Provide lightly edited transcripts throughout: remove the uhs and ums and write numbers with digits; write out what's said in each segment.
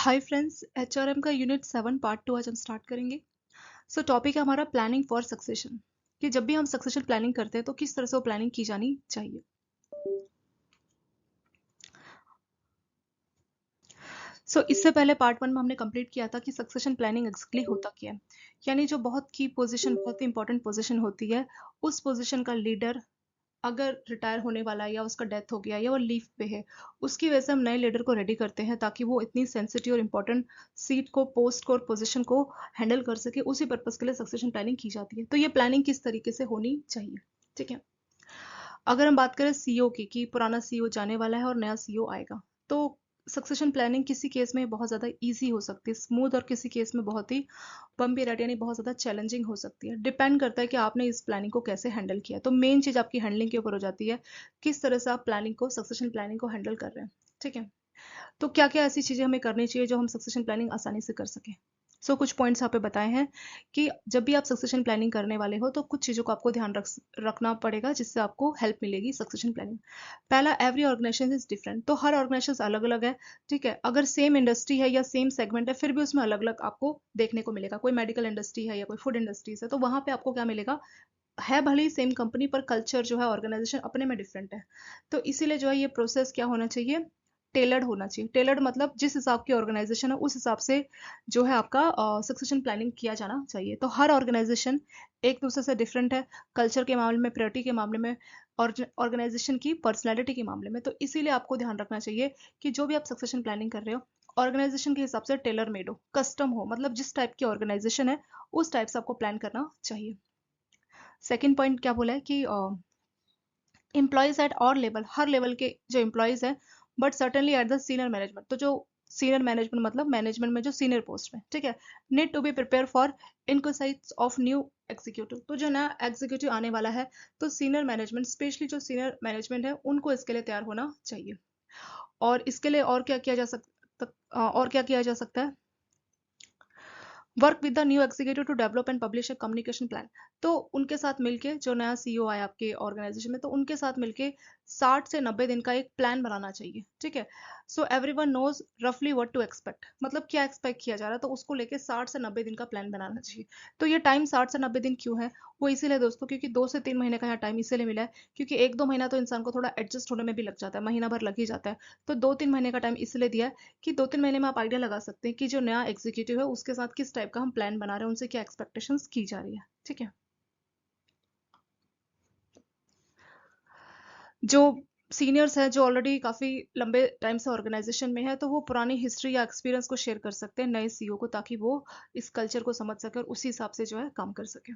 Hi friends, HRM का unit 7 part 2 आज हम स्टार्ट करेंगे। सो टॉपिक है हमारा प्लानिंग फॉर सक्सेशन, कि जब भी हम सक्सेशन प्लानिंग करते हैं तो किस तरह से वो प्लानिंग की जानी चाहिए। इससे पहले पार्ट 1 में हमने कंप्लीट किया था कि सक्सेशन प्लानिंग एग्जैक्टली होता क्या है। यानी जो बहुत की पोजीशन, बहुत ही इंपॉर्टेंट पोजीशन होती है, उस पोजीशन का लीडर अगर रिटायर होने वाला है या उसका डेथ हो गया या वो लीव पे है, उसकी वजह से हम नए लीडर को रेडी करते हैं ताकि वो इतनी सेंसिटिव और इम्पोर्टेंट सीट को, पोस्ट को और पोजीशन को हैंडल कर सके। उसी पर्पज के लिए सक्सेशन प्लानिंग की जाती है। तो ये प्लानिंग किस तरीके से होनी चाहिए, ठीक है। अगर हम बात करें सीईओ की, कि पुराना सीईओ जाने वाला है और नया सीईओ आएगा, तो सक्सेशन प्लानिंग किसी केस में बहुत ज़्यादा इजी हो सकती है, स्मूथ, और किसी केस में बहुत ही बम्पी राइड यानी बहुत ज़्यादा चैलेंजिंग हो सकती है। डिपेंड करता है कि आपने इस प्लानिंग को कैसे हैंडल किया। तो मेन चीज़ आपकी हैंडलिंग के ऊपर हो जाती है, किस तरह से आप प्लानिंग को, सक्सेशन प्लानिंग को हैंडल कर रहे हैं, ठीक है। तो क्या क्या ऐसी चीज़ें हमें करनी चाहिए जो हम सक्सेशन प्लानिंग आसानी से कर सकें। कुछ पॉइंट्स यहाँ पे बताए हैं कि जब भी आप सक्सेशन प्लानिंग करने वाले हो तो कुछ चीज़ों को आपको ध्यान रखना पड़ेगा, जिससे आपको हेल्प मिलेगी सक्सेशन प्लानिंग। पहला, एवरी ऑर्गेनाइजेशन इज डिफरेंट। तो हर ऑर्गेनाइजेशन अलग अलग है, ठीक है। अगर सेम इंडस्ट्री है या सेम सेगमेंट है, फिर भी उसमें अलग अलग आपको देखने को मिलेगा। कोई मेडिकल इंडस्ट्री है या कोई फूड इंडस्ट्रीज है, तो वहाँ पे आपको क्या मिलेगा, है भले ही सेम कंपनी पर कल्चर जो है, ऑर्गेनाइजेशन अपने में डिफरेंट है। तो इसीलिए जो है ये प्रोसेस क्या होना चाहिए, टेलर्ड होना चाहिए। टेलर्ड मतलब जिस हिसाब की ऑर्गेनाइजेशन है उस हिसाब से जो है आपका सक्सेशन प्लानिंग किया जाना चाहिए। तो हर ऑर्गेनाइजेशन एक दूसरे से डिफरेंट है, कल्चर के मामले में, प्रायोरिटी के मामले में, और ऑर्गेनाइजेशन की पर्सनैलिटी के मामले में। तो इसीलिए आपको ध्यान रखना चाहिए कि जो भी आप सक्सेशन प्लानिंग कर रहे हो, ऑर्गेनाइजेशन के हिसाब से टेलर मेड हो, कस्टम हो, मतलब जिस टाइप की ऑर्गेनाइजेशन है उस टाइप से आपको प्लान करना चाहिए। सेकेंड पॉइंट क्या बोला है कि एम्प्लॉयज एट और लेवल, हर लेवल के जो एम्प्लॉयज हैं, but certainly at the senior management. तो जो सीनियर मैनेजमेंट मतलब मैनेजमेंट में जो सीनियर पोस्ट में, ठीक है, need to be prepare for insights of new executive. तो जो नया एग्जीक्यूटिव आने वाला है, तो सीनियर मैनेजमेंट, स्पेशली जो सीनियर मैनेजमेंट है, उनको इसके लिए तैयार होना चाहिए। और इसके लिए और क्या किया जा सकता, और क्या किया जा सकता है, work with the new executive to develop and publish a communication plan. तो उनके साथ मिलके, जो नया सीईओ आया आपके ऑर्गेनाइजेशन में, तो उनके साथ मिलके 60 से 90 दिन का एक प्लान बनाना चाहिए, ठीक है। सो एवरीवन नोज रफली व्हाट टू एक्सपेक्ट, मतलब क्या एक्सपेक्ट किया जा रहा है, तो उसको लेके 60 से 90 दिन का प्लान बनाना चाहिए। तो ये टाइम 60 से 90 दिन क्यों है, वो इसीलिए दोस्तों, क्योंकि 2 से 3 महीने का यहाँ टाइम इसीलिए मिला है, क्योंकि 1-2 महीना तो इंसान को थोड़ा एडजस्ट होने में भी लग जाता है, महीना भर लग ही जाता है। तो 2-3 महीने का टाइम इसलिए दिया है कि 2-3 महीने में आप आइडिया लगा सकते हैं कि जो नया एग्जीक्यूटिव है उसके साथ किस टाइप का हम प्लान बना रहे हैं, उनसे क्या एक्सपेक्टेशंस की जा रही है, ठीक है। जो सीनियर्स हैं, जो ऑलरेडी काफ़ी लंबे टाइम से ऑर्गेनाइजेशन में है, तो वो पुरानी हिस्ट्री या एक्सपीरियंस को शेयर कर सकते हैं नए सीईओ को, ताकि वो इस कल्चर को समझ सके और उसी हिसाब से जो है काम कर सके।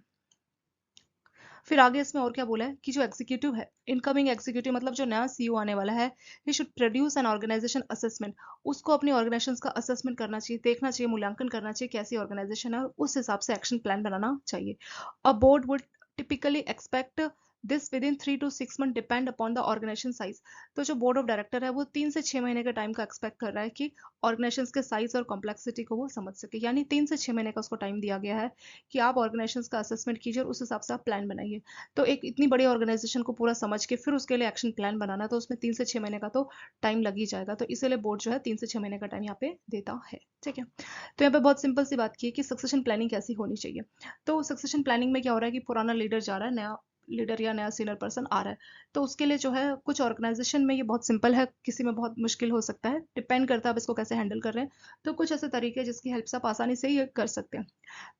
फिर आगे इसमें और क्या बोला है कि जो एग्जीक्यूटिव है, इनकमिंग एग्जीक्यूटिव मतलब जो नया सीईओ आने वाला है, he should produce an organisation assessment. उसको अपनी ऑर्गेनाइजेशन का असेसमेंट करना चाहिए, देखना चाहिए, मूल्यांकन करना चाहिए कैसी ऑर्गेनाइजेशन है, और उस हिसाब से एक्शन प्लान बनाना चाहिए। A board would typically expect this within 3 to 6 month, depend upon the organisation size. तो जो बोर्ड ऑफ डायरेक्टर है, वो 3 से 6 महीने के टाइम का एक्सपेक्ट कर रहा है कि ऑर्गेनाइजेशन के साइज और कॉम्प्लेक्सिटी को वो समझ सके। यानी 3 से 6 महीने का उसको टाइम दिया गया है कि आप ऑर्गेनाइजेशन का असेसमेंट कीजिए और उस हिसाब से आप प्लान बनाइए। तो एक इतनी बड़ी ऑर्गेनाइजेशन को पूरा समझ के फिर उसके लिए एक्शन प्लान बनाना, तो उसमें 3 से 6 महीने का तो टाइम लग ही जाएगा। तो इसीलिए बोर्ड जो है 3 से 6 महीने का टाइम यहाँ पे देता है, ठीक है। तो यहाँ पे बहुत सिंपल सी बात की है कि सक्सेशन प्लानिंग कैसी होनी चाहिए। तो सक्सेशन प्लानिंग में क्या हो रहा है कि पुराना लीडर जा रहा है, नया लीडर या नया सीनियर पर्सन आ रहा है। तो उसके लिए जो है, कुछ ऑर्गेनाइजेशन में ये बहुत सिंपल है, किसी में बहुत मुश्किल हो सकता है, डिपेंड करता है आप इसको कैसे हैंडल कर रहे हैं। तो कुछ ऐसे तरीके जिसकी हेल्प से आप आसानी से ये कर सकते हैं।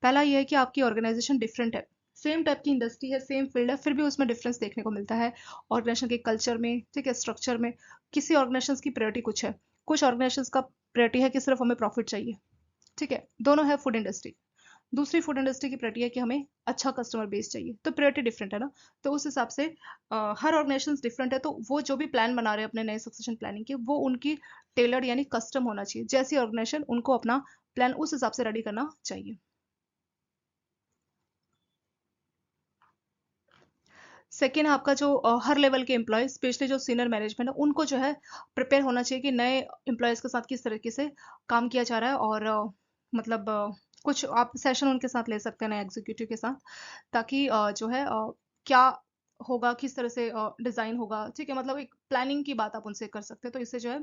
पहला ये है कि आपकी ऑर्गेनाइजेशन डिफरेंट है, सेम टाइप की इंडस्ट्री है, सेम फील्ड है, फिर भी उसमें डिफरेंस देखने को मिलता है ऑर्गेनाइजेशन के कल्चर में, ठीक है, स्ट्रक्चर में। किसी ऑर्गेनाइजेशन की प्रायोरिटी कुछ है, कुछ ऑर्गेनाइजेशन का प्रायोरिटी है कि सिर्फ हमें प्रॉफिट चाहिए, ठीक है। दोनों है फूड इंडस्ट्री। दूसरी फूड इंडस्ट्री की प्रायोरिटी है कि हमें अच्छा कस्टमर बेस चाहिए, तो प्रायोरिटी डिफरेंट है ना। तो उस हिसाब से हर ऑर्गेनाइजेशन डिफरेंट है, तो वो जो भी प्लान बना रहे हैं अपने नए सक्सेशन प्लानिंग के, वो उनकी टेलर्ड यानी कस्टम होना चाहिए। जैसी ऑर्गेनाइजेशन, उनको अपना प्लान उस हिसाब से रेडी करना चाहिए। सेकेंड है आपका जो हर लेवल के एम्प्लॉय, स्पेशली जो सीनियर मैनेजमेंट है, उनको जो है प्रिपेयर होना चाहिए कि नए एम्प्लॉयज़ के साथ किस तरीके से काम किया जा रहा है। और मतलब कुछ आप सेशन उनके साथ ले सकते हैं नए एग्जीक्यूटिव के साथ, ताकि जो है क्या होगा, किस तरह से डिज़ाइन होगा, ठीक है। मतलब एक प्लानिंग की बात आप उनसे कर सकते हैं, तो इससे जो है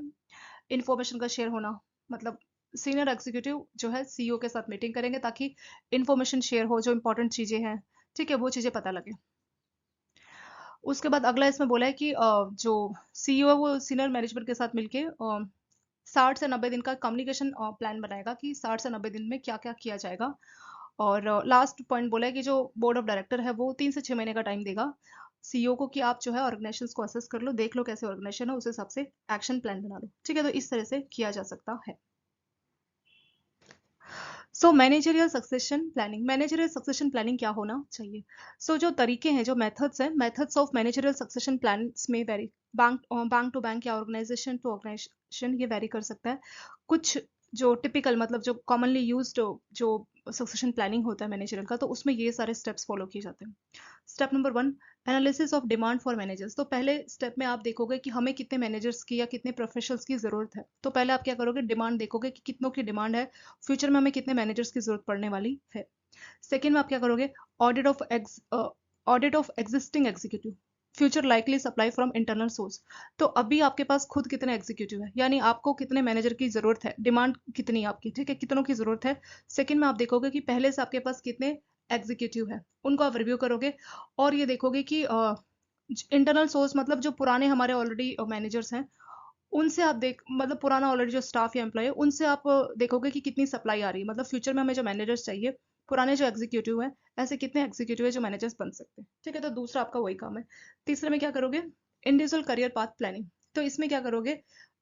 इंफॉर्मेशन का शेयर होना, मतलब सीनियर एग्जीक्यूटिव जो है सीईओ के साथ मीटिंग करेंगे ताकि इंफॉर्मेशन शेयर हो, जो इंपॉर्टेंट चीजें हैं, ठीक है, वो चीजें पता लगे। उसके बाद अगला इसमें बोला है कि जो सीईओ है वो सीनियर मैनेजमेंट के साथ मिलके 60 से 90 दिन का कम्युनिकेशन प्लान बनाएगा कि 60 से 90 दिन में क्या क्या किया जाएगा। और लास्ट पॉइंट बोला है कि जो बोर्ड ऑफ डायरेक्टर है वो 3 से 6 महीने का टाइम देगा सीईओ को कि आप जो है ऑर्गेनाइजेशन को असेस कर लो, देख लो कैसे ऑर्गेनाइजेशन है, उस हिसाब से एक्शन प्लान बना लो, ठीक है। तो इस तरह से किया जा सकता है। सो मैनेजरियल सक्सेशन प्लानिंग क्या होना चाहिए? जो तरीके हैं, जो मेथड्स हैं, methods of managerial succession plans में वेरी, बैंक टू बैंक या ऑर्गेनाइजेशन टू ऑर्गेनाइजेशन ये वेरी कर सकता है। कुछ जो टिपिकल मतलब जो कॉमनली यूज्ड जो सक्सेशन प्लानिंग होता है मैनेजरियल का, तो उसमें ये सारे स्टेप्स फॉलो किए जाते हैं। Step number 1, analysis of demand for managers. तो पहले स्टेप में आप देखोगे कि हमें कितने मैनेजर्स की या कितने प्रोफेशनल्स की जरूरत है। तो पहले आप क्या करोगे, डिमांड देखोगे कि कितनों की डिमांड है, फ्यूचर में हमें कितने मैनेजर्स की जरूरत पड़ने वाली है। सेकेंड में आप क्या करोगे, audit of existing executive, future likely supply from internal source. तो अभी आपके पास खुद कितने एग्जीक्यूटिव है, यानी आपको कितने मैनेजर की जरूरत है, डिमांड कितनी है आपकी, ठीक है, कितनों की जरूरत है। सेकंड में आप देखोगे कि पहले से आपके पास कितने एग्जीक्यूटिव है, उनको आप रिव्यू करोगे। और ये देखोगे कि इंटरनल सोर्स मतलब जो पुराने हमारे ऑलरेडी मैनेजर्स हैं, उनसे आप देख मतलब पुराना ऑलरेडी जो स्टाफ या एम्प्लॉय है उनसे आप देखोगे कि कितनी सप्लाई आ रही है, मतलब फ्यूचर में हमें जो मैनेजर्स चाहिए, पुराने जो एग्जीक्यूटिव है, ऐसे कितने एग्जीक्यूटिव है जो मैनेजर्स बन सकते हैं, ठीक है। तो दूसरा आपका वही काम है। तीसरे में क्या करोगे, इंडिविजुअल करियर पाथ प्लानिंग। तो इसमें क्या करोगे,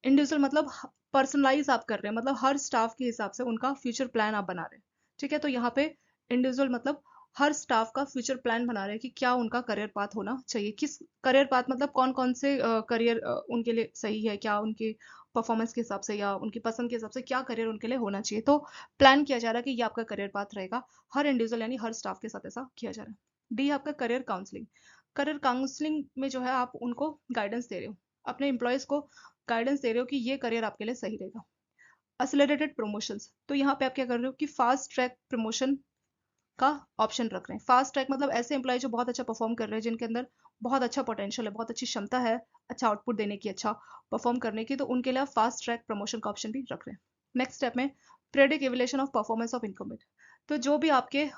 इंडिविजुअल मतलब पर्सनलाइज आप कर रहे हैं, मतलब हर स्टाफ के हिसाब से उनका फ्यूचर प्लान आप बना रहे हैं, ठीक है। तो यहाँ पे इंडिविजुअल मतलब हर स्टाफ का फ्यूचर प्लान बना रहे हैं कि क्या उनका करियर पाथ होना चाहिए, किस करियर पाथ मतलब कौन कौन से करियर उनके लिए सही है, क्या उनके परफॉर्मेंस के हिसाब से या उनकी पसंद के हिसाब से क्या करियर उनके लिए होना चाहिए। तो प्लान किया जा रहा है कि ये आपका करियर पाथ रहेगा, हर इंडिविजुअल यानी हर स्टाफ के साथ ऐसा किया जा रहा है। डी आपका करियर काउंसलिंग। करियर काउंसलिंग में जो है आप उनको गाइडेंस दे रहे हो, अपने एम्प्लॉयज को गाइडेंस दे रहे हो कि ये करियर आपके लिए सही रहेगा। एक्सेलरेटेड प्रमोशंस, तो यहाँ पे आप क्या कर रहे हो कि फास्ट ट्रैक प्रमोशन का ऑप्शन रख रहे हैं। फास्ट ट्रैक मतलब ऐसे एम्प्लॉय जो बहुत अच्छा परफॉर्म कर रहे हैं, जिनके अंदर बहुत अच्छा पोटेंशियल है, बहुत अच्छी क्षमता है अच्छा आउटपुट देने की, अच्छा परफॉर्म करने की, तो उनके लिए आप फास्ट ट्रैक प्रमोशन का ऑप्शन भी रख रहे हैं। नेक्स्ट स्टेप में predict evaluation of performance of incumbent. तो जो भी आपके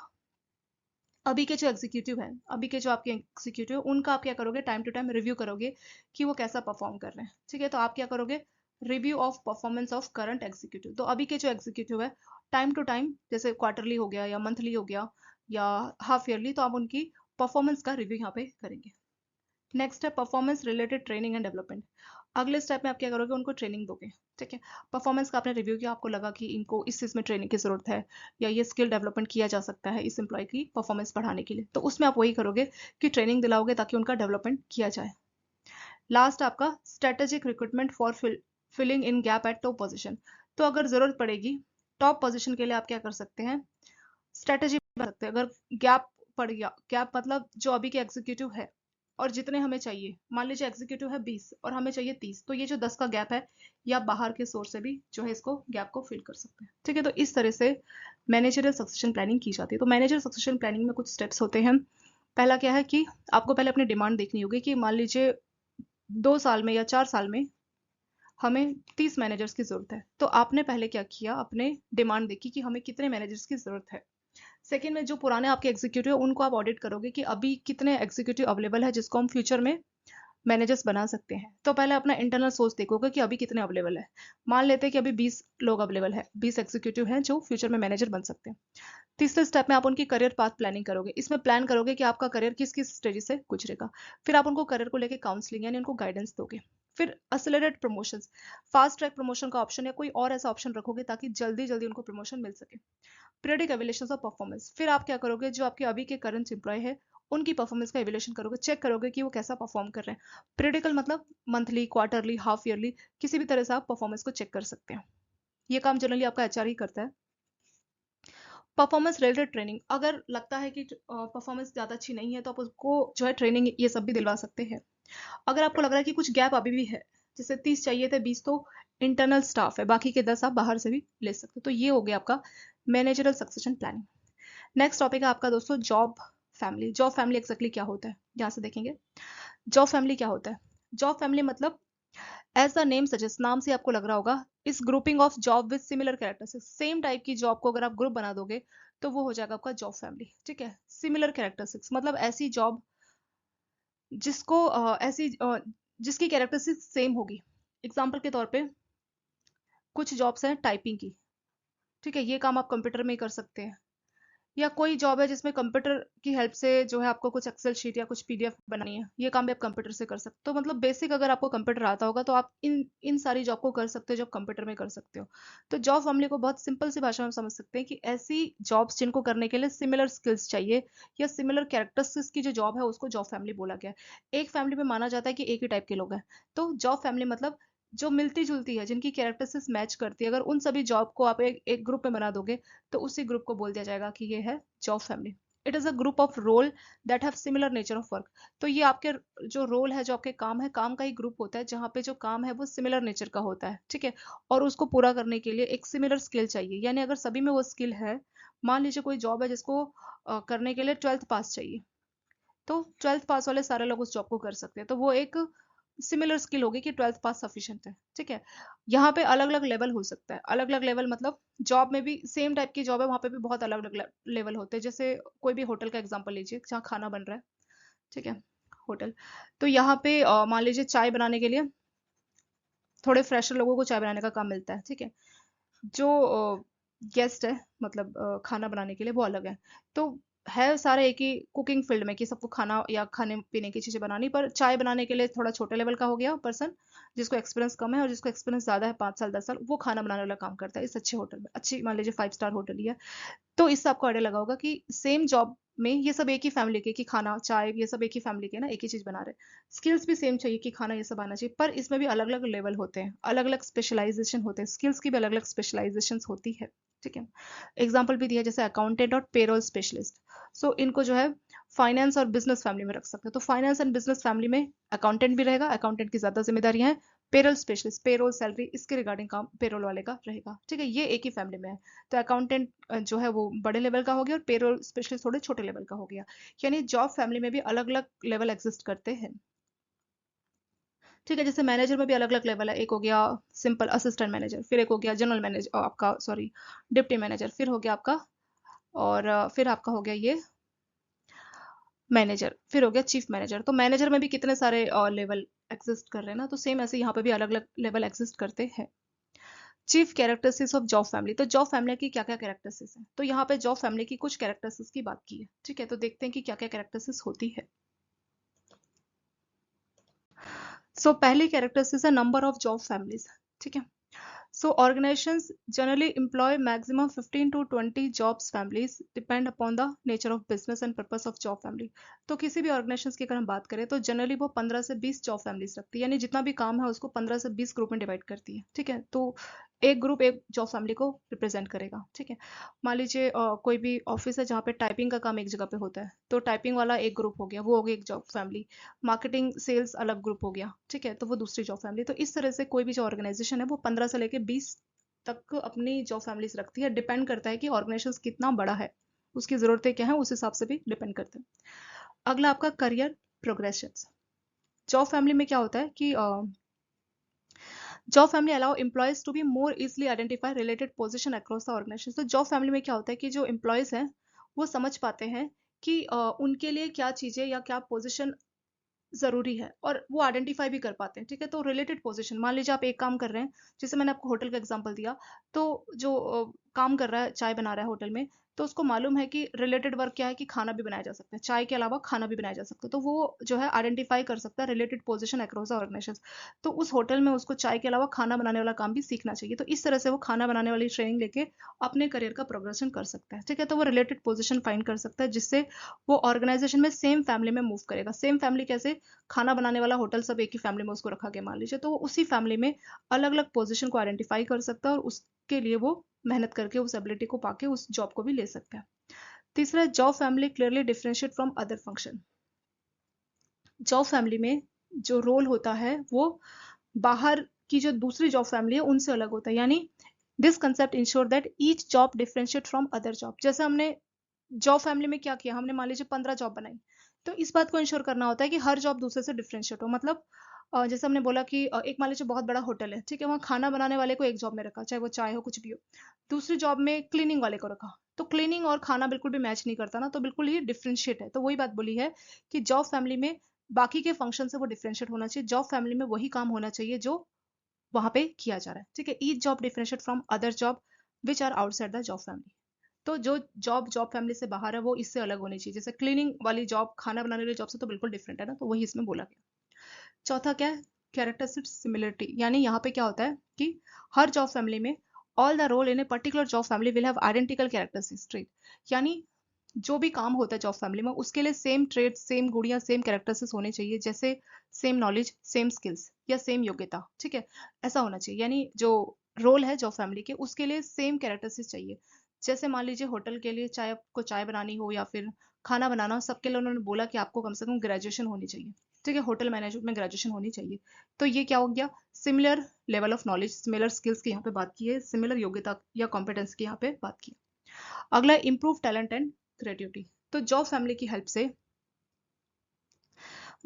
अभी के जो एग्जीक्यूटिव हैं, अभी के जो आपके एग्जीक्यूटिव, उनका आप क्या करोगे, टाइम टू टाइम रिव्यू करोगे कि वो कैसा परफॉर्म कर रहे हैं, ठीक है। तो आप क्या करोगे, review of performance of current executive. तो अभी के जो एग्जीक्यूटिव है, टाइम टू टाइम जैसे क्वार्टरली हो गया या मंथली हो गया या हाफ ईयरली, तो आप उनकी परफॉर्मेंस का रिव्यू यहाँ पे करेंगे। नेक्स्ट है performance related training and development. अगले स्टेप में आप क्या करोगे, उनको ट्रेनिंग दोगे, ठीक है। परफॉर्मेंस का आपने रिव्यू किया, आपको लगा कि इनको इस चीज में ट्रेनिंग की जरूरत है या ये स्किल डेवलपमेंट किया जा सकता है इस एम्प्लॉय की परफॉर्मेंस बढ़ाने के लिए, तो उसमें आप वही करोगे कि ट्रेनिंग दिलाओगे ताकि उनका डेवलपमेंट किया जाए। लास्ट आपका strategic recruitment for filling in gap at top position. तो अगर जरूरत पड़ेगी टॉप पोजिशन के लिए, आप क्या कर सकते हैं, स्ट्रेटेजी बना सकते हैं। अगर गैप पड़ गया, गैप मतलब जो अभी के एग्जीक्यूटिव है और जितने हमें चाहिए, मान लीजिए एग्जीक्यूटिव है 20 और हमें चाहिए 30, तो ये जो 10 का गैप है, या बाहर के सोर्स से भी जो है इसको गैप को फिल कर सकते हैं, ठीक है। तो इस तरह से मैनेजरियल सक्सेशन प्लानिंग की जाती है। तो मैनेजर सक्सेशन प्लानिंग में कुछ स्टेप्स होते हैं। पहला क्या है कि आपको पहले अपनी डिमांड देखनी होगी कि मान लीजिए 2 साल में या 4 साल में हमें 30 मैनेजर्स की जरूरत है, तो आपने पहले क्या किया, अपने डिमांड देखी कि हमें कितने मैनेजर्स की जरूरत है। सेकेंड में जो पुराने आपके एग्जीक्यूटिव है उनको आप ऑडिट करोगे कि अभी कितने एग्जीक्यूटिव अवेलेबल है जिसको हम फ्यूचर में मैनेजर्स बना सकते हैं। तो पहले अपना इंटरनल सोर्स देखोगे कि अभी कितने अवेलेबल है। मान लेते हैं कि अभी 20 लोग अवेलेबल है, 20 एग्जीक्यूटिव हैं जो फ्यूचर में मैनेजर बन सकते हैं। तीसरे स्टेप में आप उनकी करियर पाथ प्लानिंग करोगे। इसमें प्लान करोगे कि आपका करियर किस किस स्टेज से गुजरेगा। फिर आप उनको करियर को लेकर काउंसलिंग यानी उनको गाइडेंस दोगे। फिर accelerate promotion, fast track promotion का ऑप्शन या कोई और ऐसा ऑप्शन रखोगे ताकि जल्दी जल्दी उनको प्रमोशन मिल सके। पीरियडिक एवेल्यूशन ऑफ परफॉर्मेंस, फिर आप क्या करोगे, जो आपके अभी के करंट एम्प्लॉय है उनकी परफॉर्मेंस का एवेल्यूशन करोगे, चेक करोगे कि वो कैसा परफॉर्म कर रहे हैं। पीरियडिकल मतलब मंथली, क्वार्टरली, हाफ ईयरली, किसी भी तरह से आप परफॉर्मेंस को चेक कर सकते हैं। ये काम जनरली आपका एचआर ही करता है। परफॉर्मेंस रिलेटेड ट्रेनिंग, अगर लगता है कि परफॉर्मेंस ज़्यादा अच्छी नहीं है तो आप उसको जो है ट्रेनिंग ये सब भी दिलवा सकते हैं। अगर आपको लग रहा है कि कुछ गैप अभी भी है, जैसे 30 चाहिए थे, 20 तो इंटरनल स्टाफ है, बाकी के 10 आप बाहर से भी ले सकते हो। तो ये हो गया आपका managerial succession planning. Next topic है आपका दोस्तों job family. Job family exactly क्या होता है, यहाँ से देखेंगे। जॉब फैमिली क्या होता है, जॉब फैमिली मतलब एज द नेम सजेस्ट, नाम से आपको लग रहा होगा, इस grouping of job with similar characteristics, same type की जॉब को अगर आप ग्रुप बना दोगे तो वो हो जाएगा आपका जॉब फैमिली। ठीक है, सिमिलर कैरेक्टरिस्टिक्स मतलब ऐसी जॉब जिसको जिसकी कैरेक्टरिस्टिक्स सेम होगी। एग्जाम्पल के तौर पे कुछ जॉब्स हैं टाइपिंग की, ठीक है, ये काम आप कंप्यूटर में ही कर सकते हैं। या कोई जॉब है जिसमें कंप्यूटर की हेल्प से जो है आपको कुछ एक्सेल शीट या कुछ पीडीएफ बनानी है, ये काम भी आप कंप्यूटर से कर सकते हो। तो मतलब बेसिक अगर आपको कंप्यूटर आता होगा तो आप इन इन सारी जॉब को कर सकते हो जो आप कंप्यूटर में कर सकते हो। तो जॉब फैमिली को बहुत सिंपल सी भाषा में समझ सकते हैं कि ऐसी जॉब्स जिनको करने के लिए सिमिलर स्किल्स चाहिए या सिमिलर कैरेक्टरिस्टिक्स की जो जॉब है उसको जॉब फैमिली बोला गया है। एक फैमिली में माना जाता है कि एक ही टाइप के लोग हैं, तो जॉब फैमिली मतलब जो मिलती जुलती है, जिनकी कैरेक्टरिस्टिक्स मैच करती है, अगर उन सभी जॉब को आप एक ग्रुप में बना दोगे तो उसी ग्रुप को बोल दिया जाएगा कि ये है job family. It is a group of role that have similar nature of work. तो ये आपके जो रोल है, जो आपके काम है, काम का ही ग्रुप होता है जहाँ पे जो काम है वो सिमिलर नेचर का होता है। ठीक है, और उसको पूरा करने के लिए एक सिमिलर स्किल चाहिए, यानी अगर सभी में वो स्किल है, मान लीजिए कोई जॉब है जिसको करने के लिए 12th पास चाहिए, तो 12th पास वाले सारे लोग उस जॉब को कर सकते हैं, तो वो एक सिमिलर स्किल होगी कि 12th पास सफिशिएंट है। ठीक है, यहाँ पे अलग अलग लेवल हो सकता है। अलग अलग लेवल मतलब जॉब में भी सेम टाइप की जॉब है, वहां पे भी बहुत अलग अलग लेवल होते हैं। जैसे कोई भी होटल का एग्जांपल लीजिए जहाँ खाना बन रहा है, ठीक है, होटल। तो यहाँ पे मान लीजिए चाय बनाने के लिए थोड़े फ्रेशर लोगों को चाय बनाने का काम मिलता है। ठीक है, जो गेस्ट है मतलब खाना बनाने के लिए वो अलग है। तो है सारे एक ही कुकिंग फील्ड में कि सबको खाना या खाने पीने की चीजें बनानी, पर चाय बनाने के लिए थोड़ा छोटे लेवल का हो गया पर्सन, जिसको एक्सपीरियंस कम है और जिसको एक्सपीरियंस ज्यादा है, 5 साल 10 साल, वो खाना बनाने वाला काम करता है इस अच्छे होटल में, अच्छी मान लीजिए 5 स्टार होटल ही है। तो इससे आपको आइडिया लगा होगा कि सेम जॉब में ये सब एक ही फैमिली के, कि खाना चाय ये सब एक ही फैमिली के ना, एक ही चीज बना रहे। स्किल्स भी सेम चाहिए कि खाना ये सब आना चाहिए, पर इसमें भी अलग अलग लेवल होते हैं, अलग अलग स्पेशलाइजेशन होते हैं, स्किल्स की भी अलग अलग स्पेशलाइजेशन होती है। ठीक है, एग्जाम्पल भी दिया जैसे अकाउंटेंट और पेरोल स्पेशलिस्ट। सो इनको जो है फाइनेंस और बिजनेस फैमिली में रख सकते हैं। तो फाइनेंस एंड बिजनेस फैमिली में अकाउंटेंट भी रहेगा, अकाउंटेंट की ज्यादा जिम्मेदारियां हैं। पेरोल स्पेशलिस्ट, पेरोल सैलरी इसके रिगार्डिंग काम पेरोल वाले का रहेगा। ठीक है, ये एक ही फैमिली में है। तो अकाउंटेंट जो है वो बड़े लेवल का हो गया और पेरोल स्पेशलिस्ट थोड़े छोटे लेवल का हो गया। यानी जॉब फैमिली में भी अलग अलग लेवल एग्जिस्ट करते हैं। ठीक है, जैसे मैनेजर में भी अलग अलग लेवल है। एक हो गया सिंपल असिस्टेंट मैनेजर, फिर एक हो गया जनरल मैनेजर आपका, सॉरी, डिप्टी मैनेजर, फिर हो गया आपका, और फिर आपका हो गया ये मैनेजर, फिर हो गया चीफ मैनेजर। तो मैनेजर में भी कितने सारे लेवल एग्जिस्ट कर रहे हैं ना, तो सेम ऐसे यहाँ पे भी अलग अलग लेवल एग्जिस्ट करते हैं। Chief characteristics of job family. तो जॉब फैमिली की क्या क्या कैरेक्टरिस्टिक्स है, तो यहाँ पे जॉब फैमिली की कुछ कैरेक्टरिस्टिक्स की बात की है। ठीक है, तो देखते हैं कि क्या क्या कैरेक्टरिस्टिक्स होती है। सो पहली कैरेक्टरिस्टिक्स है नंबर ऑफ जॉब फैमिलीज। ठीक है, so organizations generally employ maximum 15 to 20 jobs families depend upon the nature of business and purpose of job family। तो किसी भी ऑर्गेनाइजेशन की अगर हम बात करें तो जनरली वो 15 से 20 जॉब फैमिलीज रखती है, यानी जितना भी काम है उसको 15 से 20 ग्रुप में डिवाइड करती है। ठीक है, तो एक ग्रुप एक जॉब फैमिली को रिप्रेजेंट करेगा। ठीक है, मान लीजिए कोई भी ऑफिस है जहाँ पे टाइपिंग का काम एक जगह पे होता है, तो टाइपिंग वाला एक ग्रुप हो गया, वो हो गया एक जॉब फैमिली। मार्केटिंग सेल्स अलग ग्रुप हो गया, ठीक है, तो वो दूसरी जॉब फैमिली। तो इस तरह से कोई भी जो ऑर्गेनाइजेशन है वो 15 से लेके 20 तक अपनी जॉब फैमिलीज रखती है। डिपेंड करता है कि ऑर्गेनाइजेशन कितना बड़ा है, उसकी जरूरतें क्या है, उस हिसाब से भी डिपेंड करते हैं। अगला आपका करियर प्रोग्रेशन। जॉब फैमिली में क्या होता है कि job family allow employees to be more easily identify related position across the organisation. तो जॉब फैमिली में क्या होता है कि जो एम्प्लॉयज हैं वो समझ पाते हैं कि उनके लिए क्या चीजें या क्या पोजीशन जरूरी है, और वो आइडेंटिफाई भी कर पाते हैं। ठीक है, तो रिलेटेड पोजीशन, मान लीजिए आप एक काम कर रहे हैं, जैसे मैंने आपको होटल का एग्जांपल दिया, तो जो काम कर रहा है, चाय बना रहा है होटल में, तो उसको मालूम है कि रिलेटेड वर्क क्या है, कि खाना भी बनाया जा सकता है, चाय के अलावा खाना भी बनाया जा सकता है, तो वो जो है आइडेंटिफाई कर सकता है related position across the organisation. तो उस होटल में उसको चाय के अलावा खाना बनाने वाला काम भी सीखना चाहिए, तो इस तरह से वो खाना बनाने वाली ट्रेनिंग लेके अपने करियर का प्रोग्रेशन कर सकता है। ठीक है, तो वो रिलेटेड पोजीशन फाइंड कर सकता है जिससे वो ऑर्गेनाइजेशन में सेम फैमिली में मूव करेगा। सेम फैमिली कैसे, खाना बनाने वाला होटल सब एक ही फैमिली में उसको रखा गया मान लीजिए, तो वो उसी फैमिली में अलग अलग पोजीशन को आइडेंटिफाई कर सकता है और उसके लिए वो मेहनत करके उस एबिलिटी को पाके उस जॉब को भी ले सकता है। तीसरा, job family clearly differentiate from other function. Job family में जो रोल होता है वो बाहर की जो दूसरी जॉब फैमिली है उनसे अलग होता है, यानी this concept ensure that each job differentiate from other job. जैसे हमने जॉब फैमिली में क्या किया, हमने मान लीजिए 15 जॉब बनाई, तो इस बात को इंश्योर करना होता है कि हर जॉब दूसरे से डिफरेंशिएट हो। मतलब जैसे हमने बोला कि एक मान लीजिए बहुत बड़ा होटल है, ठीक है? वहाँ खाना बनाने वाले को एक जॉब में रखा, चाहे वो चाय हो, कुछ भी हो। दूसरी जॉब में क्लीनिंग वाले को रखा, तो क्लीनिंग और खाना बिल्कुल भी मैच नहीं करता ना, तो बिल्कुल ही डिफरेंशिएट है। तो वही बात बोली है कि जॉब फैमिली में बाकी के फंक्शन से वो डिफरेंशिएट होना चाहिए। जॉब फैमिली में वही काम होना चाहिए जो वहाँ पे किया जा रहा है, ठीक है? Each job differentiate from other job which are outside the job family. तो जो जॉब जॉब फैमिली से बाहर है वो इससे अलग होनी चाहिए। जैसे क्लीनिंग वाली जॉब खाना बनाने वाली जॉब से तो बिल्कुल डिफरेंट है ना, तो वही इसमें बोला गया। चौथा क्या है? कैरेक्टरिस्टिक सिमिलरिटी, यानी यहाँ पे क्या होता है कि हर जॉब फैमिली में all the role in a particular job family will have identical characteristics trait, यानी जो भी काम होता है जॉब फैमिली में उसके लिए सेम ट्रेड, सेम गुड़ियाँ, सेम कैरेक्टरिस्टिक्स होने चाहिए। जैसे सेम नॉलेज, सेम स्किल्स या सेम योग्यता, ठीक है? ऐसा होना चाहिए, यानी जो रोल है जॉब फैमिली के उसके लिए सेम कैरेक्टरिस्टिक्स चाहिए। जैसे मान लीजिए होटल के लिए चाहे आपको चाय बनानी हो या फिर खाना बनाना हो, सबके लिए उन्होंने बोला कि आपको कम से कम ग्रेजुएशन होनी चाहिए, ठीक है? होटल मैनेजमेंट में ग्रेजुएशन होनी चाहिए। तो ये क्या हो गया? Similar level of knowledge, similar skills की यहाँ पे बात की है, सिमिलर योग्यता या कॉम्पिटेंस की यहाँ पे बात की है। अगला, इम्प्रूव टैलेंट एंड क्रिएटिविटी। तो जॉब फैमिली की हेल्प से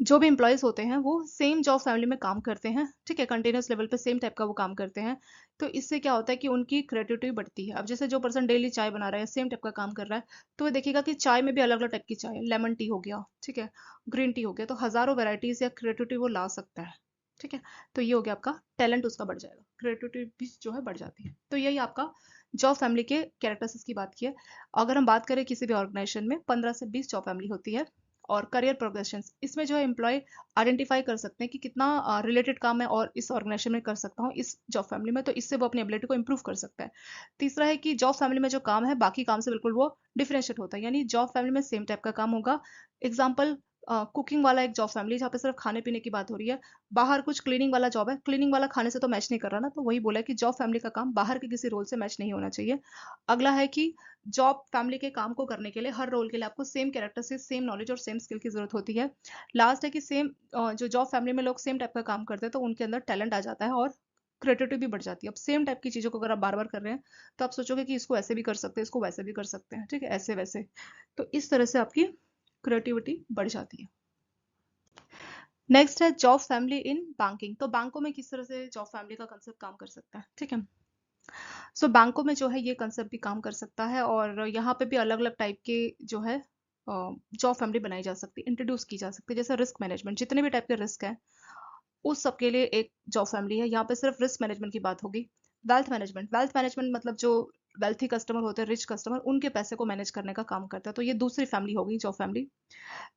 जो भी एम्प्लॉयज होते हैं वो सेम जॉब फैमिली में काम करते हैं, ठीक है? कंटिन्यूस लेवल पे सेम टाइप का वो काम करते हैं। तो इससे क्या होता है कि उनकी क्रिएटिविटी बढ़ती है। अब जैसे जो पर्सन डेली चाय बना रहा है, सेम टाइप का काम कर रहा है, तो वो देखिएगा कि चाय में भी अलग अलग टाइप की चाय है, लेमन टी हो गया, ठीक है? ग्रीन टी हो गया, तो हजारों वेराइटीज या क्रिएटिविटी वो ला सकता है, ठीक है? तो ये हो गया आपका टैलेंट, उसका बढ़ जाएगा, क्रिएटिविटी भी जो है बढ़ जाती है। तो यही आपका जॉब फैमिली के कैरेक्टर्स की बात की है। अगर हम बात करें किसी भी ऑर्गेनाइजेशन में 15 से 20 जॉब फैमिली होती है। और करियर प्रोग्रेशन, इसमें जो है एम्प्लॉय आइडेंटिफाई कर सकते हैं कि कितना रिलेटेड काम मैं और इस ऑर्गेनाइजेशन में कर सकता हूँ इस जॉब फैमिली में, तो इससे वो अपनी एबिलिटी को इंप्रूव कर सकता है। तीसरा है कि जॉब फैमिली में जो काम है बाकी काम से बिल्कुल वो डिफरेंशिएट होता है, यानी जॉब फैमिली में सेम टाइप का काम होगा। एग्जाम्पल, कुकिंग वाला एक जॉब फैमिली जहाँ पे सिर्फ खाने पीने की बात हो रही है, बाहर कुछ क्लीनिंग वाला जॉब है, क्लीनिंग वाला खाने से तो मैच नहीं कर रहा ना, तो वही बोला है कि जॉब फैमिली का काम बाहर के किसी रोल से मैच नहीं होना चाहिए। अगला है कि जॉब फैमिली के काम को करने के लिए हर रोल के लिए आपको सेम कैरेक्टर से सेम नॉलेज और सेम स्किल की जरूरत होती है। लास्ट है कि सेम जो जॉब फैमिली में लोग सेम टाइप का काम करते हैं तो उनके अंदर टैलेंट आ जाता है और क्रिएटिविटी भी बढ़ जाती है। अब सेम टाइप की चीजों को अगर आप बार बार कर रहे हैं तो आप सोचोगे कि इसको ऐसे भी कर सकते हैं, इसको वैसे भी कर सकते हैं, ठीक है? ऐसे वैसे, तो इस तरह से आपकी क्रिएटिविटी बढ़ जाती है। नेक्स्ट है जॉब फैमिली इन बैंकिंग। तो बैंकों में किस तरह से जॉब फैमिली का कंसेप्ट काम कर सकता है, ठीक है? सो बैंकों में जो है ये कंसेप्ट भी काम कर सकता है और यहाँ पे भी अलग अलग टाइप के जो है जॉब फैमिली बनाई जा सकती है, इंट्रोड्यूस की जा सकती है। जैसे रिस्क मैनेजमेंट, जितने भी टाइप के रिस्क है उस सबके लिए एक जॉब फैमिली है। यहाँ पे सिर्फ रिस्क मैनेजमेंट की बात होगी। वेल्थ मैनेजमेंट, वेल्थ मैनेजमेंट मतलब जो वेल्थी कस्टमर होते हैं, रिच कस्टमर, उनके पैसे को मैनेज करने का काम करता है, तो ये दूसरी फैमिली होगी जॉब फैमिली।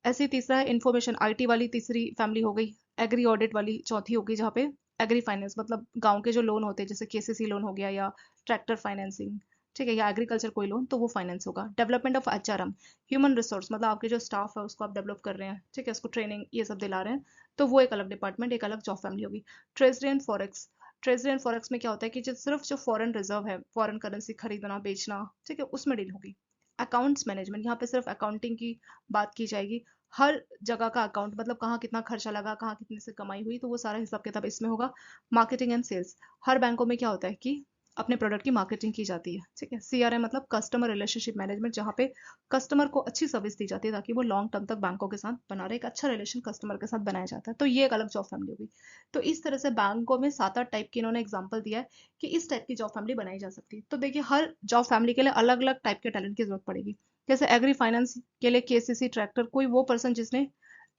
ऐसे ही तीसरा है इंफॉर्मेशन आईटी वाली, तीसरी फैमिली हो गई। एग्री ऑडिट वाली चौथी होगी, जहाँ पे एग्री फाइनेंस मतलब गांव के जो लोन होते हैं जैसे केसीसी लोन हो गया या ट्रैक्टर फाइनेंसिंग, ठीक है, या एग्रीकल्चर कोई लोन, तो वो फाइनेंस होगा। Development of HRM, human resource मतलब आपके जो स्टाफ है उसको आप डेवलप कर रहे हैं, ठीक है, उसको ट्रेनिंग ये सब दिला रहे हैं, तो वो एक अलग डिपार्टमेंट, एक अलग जॉब फैमिली होगी। Treasury and forex, treasury and forex में क्या होता है कि जो सिर्फ जो फॉरेन रिजर्व है, फॉरेन करेंसी खरीदना बेचना, ठीक है, उसमें डील होगी। अकाउंट्स मैनेजमेंट, यहाँ पे सिर्फ अकाउंटिंग की बात की जाएगी। हर जगह का अकाउंट मतलब कहाँ कितना खर्चा लगा, कहाँ कितने से कमाई हुई, तो वो सारा हिसाब किताब इसमें होगा। मार्केटिंग एंड सेल्स, हर बैंकों में क्या होता है कि अपने प्रोडक्ट की मार्केटिंग की जाती है, ठीक है। सीआरएम मतलब कस्टमर रिलेशनशिप मैनेजमेंट, जहाँ पे कस्टमर को अच्छी सर्विस दी जाती है ताकि वो लॉन्ग टर्म तक बैंकों के साथ बना रहे, एक अच्छा रिलेशन कस्टमर के साथ बनाया जाता है, तो ये एक अलग जॉब फैमिली होगी। तो इस तरह से बैंकों में 7-8 टाइप की इन्होंने एग्जाम्पल दिया है कि इस टाइप की जॉब फैमिली बनाई जा सकती है। तो देखिए हर जॉब फैमिली के लिए अलग अलग टाइप के टैलेंट की जरूरत पड़ेगी। जैसे एग्री फाइनेंस के लिए केसीसी ट्रैक्टर, कोई वो पर्सन जिसने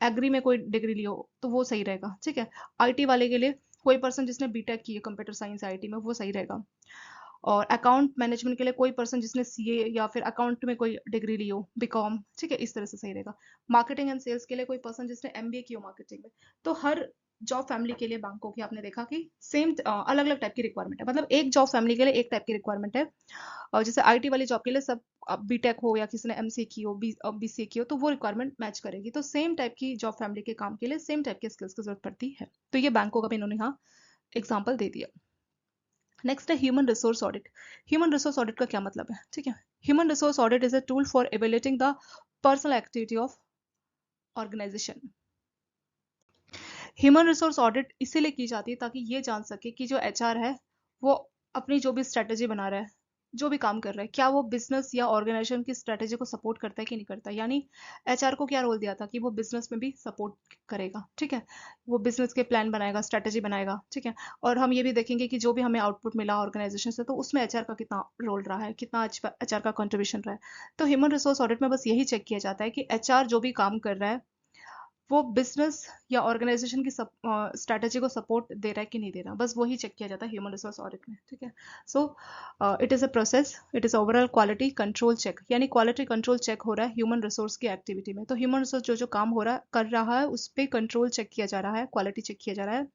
एग्री में कोई डिग्री ली हो तो वो सही रहेगा, ठीक है। आईटी वाले के लिए कोई पर्सन जिसने बीटेक की है कंप्यूटर साइंस आईटी में, वो सही रहेगा। और अकाउंट मैनेजमेंट के लिए कोई पर्सन जिसने सीए या फिर अकाउंट में कोई डिग्री ली हो, बीकॉम, ठीक है, इस तरह से सही रहेगा। मार्केटिंग एंड सेल्स के लिए कोई पर्सन जिसने एमबीए की हो मार्केटिंग में। तो हर जॉब फैमिली के लिए बैंकों की आपने देखा कि सेम अलग अलग टाइप की रिक्वायरमेंट है, मतलब एक जॉब फैमिली के लिए एक टाइप की रिक्वायरमेंट है। और जैसे आईटी वाली जॉब के लिए सब बीटेक हो या किसी ने एमसीए की हो, बीसीए की हो, तो वो रिक्वायरमेंट मैच करेगी। तो सेम टाइप की जॉब फैमिली के काम के लिए सेम टाइप के स्किल्स की जरूरत पड़ती है। तो ये बैंकों का भी इन्होंने यहाँ एग्जाम्पल दे दिया। नेक्स्ट है human resource audit. Human resource audit का क्या मतलब है, ठीक है? Human resource audit is a tool for evaluating the personal activity of organization. Human resource audit इसीलिए की जाती है ताकि ये जान सके कि जो एचआर है वो अपनी जो भी स्ट्रेटेजी बना रहा है, जो भी काम कर रहा है, क्या वो बिजनेस या ऑर्गेनाइजेशन की स्ट्रेटेजी को सपोर्ट करता है कि नहीं करता। यानी एचआर को क्या रोल दिया था कि वो बिजनेस में भी सपोर्ट करेगा, ठीक है, वो बिजनेस के प्लान बनाएगा, स्ट्रेटेजी बनाएगा, ठीक है। और हम ये भी देखेंगे कि जो भी हमें आउटपुट मिला ऑर्गेनाइजेशन से, तो उसमें एचआर का कितना रोल रहा है, कितना एचआर का कंट्रीब्यूशन रहा है। तो ह्यूमन रिसोर्स ऑडिट में बस यही चेक किया जाता है कि एचआर जो भी काम कर रहा है वो बिजनेस या ऑर्गेनाइजेशन की स्ट्रैटेजी को सपोर्ट दे रहा है कि नहीं दे रहा, बस वही चेक किया जाता है ह्यूमन रिसोर्स ऑडिट में, ठीक है। So it is a process, it is overall quality control check, यानी क्वालिटी कंट्रोल चेक हो रहा है ह्यूमन रिसोर्स की एक्टिविटी में। तो ह्यूमन रिसोर्स जो जो काम हो रहा है कर रहा है उस पर कंट्रोल चेक किया जा रहा है, क्वालिटी चेक किया जा रहा है